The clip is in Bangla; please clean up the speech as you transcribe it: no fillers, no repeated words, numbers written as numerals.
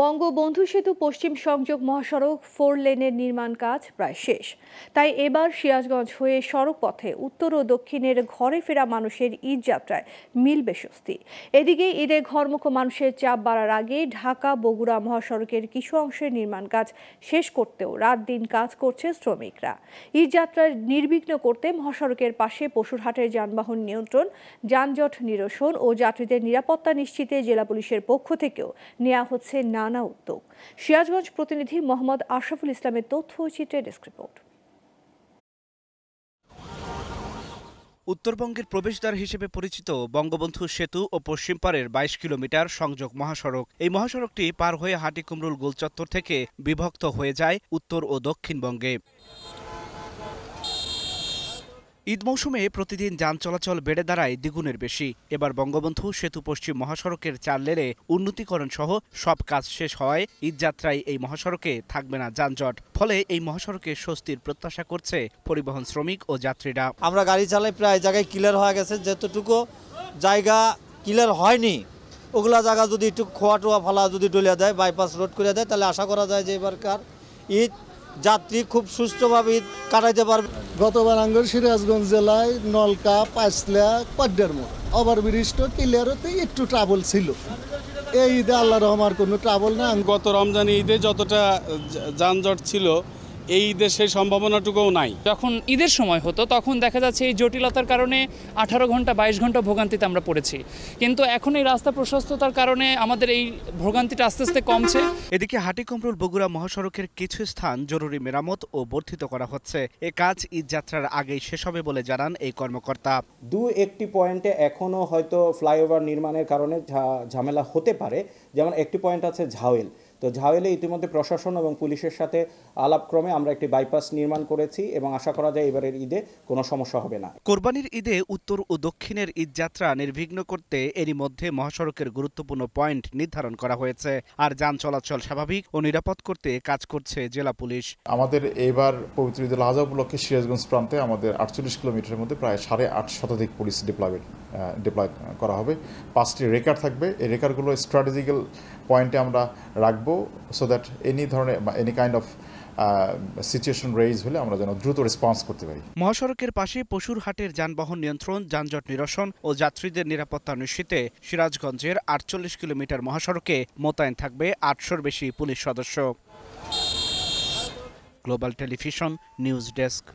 বঙ্গবন্ধু সেতু পশ্চিম সংযোগ মহাসড়ক 4 লেনের নির্মাণ কাজ প্রায় শেষ। তাই এবার সিরাজগঞ্জ হয়ে সড়ক পথে উত্তর ও দক্ষিণের ঘরে ফেরা মানুষের ঈদ যাত্রায় মিলবে স্বস্তি। এদিকে ঈদে ঘরমুখো মানুষের চাপ বাড়ার আগে ঢাকা বগুড়া মহাসড়কের কিছু অংশের নির্মাণ কাজ শেষ করতেও রাত দিন কাজ করছে শ্রমিকরা। ঈদ যাত্রা নির্বিঘ্ন করতে মহাসড়কের পাশে পশুরহাটের যানবাহন নিয়ন্ত্রণ, যানজট নিরসন ও যাত্রীদের নিরাপত্তা নিশ্চিতে জেলা পুলিশের পক্ষ থেকেও নেওয়া হচ্ছে নানা উদ্যোগ। সিরাজগঞ্জ প্রতিনিধি মোহাম্মদ আশরাফুল ইসলামের তথ্যচিত্রে ডেস্ক রিপোর্ট। উত্তরবঙ্গের প্রবেশদ্বার হিসেবে পরিচিত বঙ্গবন্ধু সেতু ও পশ্চিম পাড়ের 22 কিলোমিটার সংযোগ মহাসড়ক। এই মহাসড়কটি পার হয়ে হাটিকুমরুল গোলচত্বর থেকে বিভক্ত হয়ে যায় উত্তর ও দক্ষিণবঙ্গে। ঈদ মৌসুমে প্রতিদিন যান চলাচল বেড়ে দাঁড়ায় দ্বিগুণের বেশি। এবার বঙ্গবন্ধু সেতু পশ্চিম মহাসড়কের 4 লেনে উন্নতিকরণ সহ সব কাজ শেষ হওয়ায় ঈদযাত্রায় এই মহাসড়কে থাকবে না যানজট। ফলে এই মহাসড়কে স্বস্তির প্রত্যাশা করছে পরিবহন শ্রমিক ও যাত্রীরা। আমরা গাড়ি চালাই প্রায় জায়গায় ক্লিয়ার হয়ে গেছে, যতটুকু জায়গা ক্লিয়ার হয়নি ওগুলা জায়গা যদি একটু খোয়া টোয়া ফালা যদি ডলিয়া দেয়, বাইপাস রোড করে দেয়, তাহলে আশা করা যায় যে এবারকার ঈদ যাত্রী খুব সুষ্ঠুভাবে ঈদ কাটাইতে পারবে। গতবার আঙ্গুর সিরাজগঞ্জ জেলায় নলকা, পাঁচলা, কড্ডার মোড় ওভারব্রিজ ক্লিয়ার হতে একটু ট্রাবল ছিল। এই ঈদে আল্লাহ রহমার কোনো ট্রাবল না। গত রমজান ঈদে যতটা যানজট ছিল এই ঈদের সেই সম্ভাবনাটুকুও নাই। যখন ঈদের সময় হতো তখন দেখা যাচ্ছে এই জটিলতার কারণে 18 ঘন্টা 22 ঘন্টা ভোগান্তিতে আমরা পড়েছি, কিন্তু এখন এই রাস্তা প্রশস্ততার কারণে আমাদের এই ভোগান্তিটা আস্তে আস্তে কমছে। এদিকে হাটিকুমরুল বগুড়া মহাসড়কের কিছু স্থান জরুরি মেরামত ও বর্ধিত করা হচ্ছে। এ কাজ ঈদযাত্রার আগেই শেষ হবে বলে জানান এই কর্মকর্তা। একটি পয়েন্টে এখনও হয়তো ফ্লাইওভার নির্মাণের কারণে ঝামেলা হতে পারে। যেমন একটি পয়েন্ট আছে ঝাওয়েল, তো ঝাওয়েলে ইতিমধ্যে প্রশাসন এবং পুলিশের সাথে আলাপক্রমে আমরা একটি বাইপাস নির্মাণ করেছি এবং আশা করা যায় এবারের ঈদে কোনো সমস্যা হবে না। কোরবানির ঈদে উত্তর ও দক্ষিণের ঈদযাত্রা নির্বিঘ্ন করতে এরই মধ্যে মহাসড়কের গুরুত্বপূর্ণ পয়েন্ট নির্ধারণ করা হয়েছে। আর যান চলাচল স্বাভাবিক ও নিরাপদ করতে কাজ করছে জেলা পুলিশ। আমাদের এবার পবিত্র ঈদুল আজহা উপলক্ষে সিরাজগঞ্জ প্রান্তে আমাদের 48 কিলোমিটারের মধ্যে প্রায় 8.5 শতাধিক পুলিশ ডিপ্লয় করা হবে। 5টি রেকার থাকবে। এই রেকারগুলো স্ট্র্যাটেজিক্যাল পয়েন্টে আমরা রাখবো, সো দ্যাট এনি ধরনের any kind of situation raise হলে আমরা যেন দ্রুত রেসপন্স করতে পারি। মহাসড়কের পাশে পশুরহাটের যানবাহন নিয়ন্ত্রণ, যানজট নিরসন ও যাত্রীদের নিরাপত্তা নিশ্চিতে সিরাজগঞ্জের 48 কিলোমিটার মহাসড়কে মোতায়েন থাকবে 800-র বেশি পুলিশ সদস্য। Global television news desk.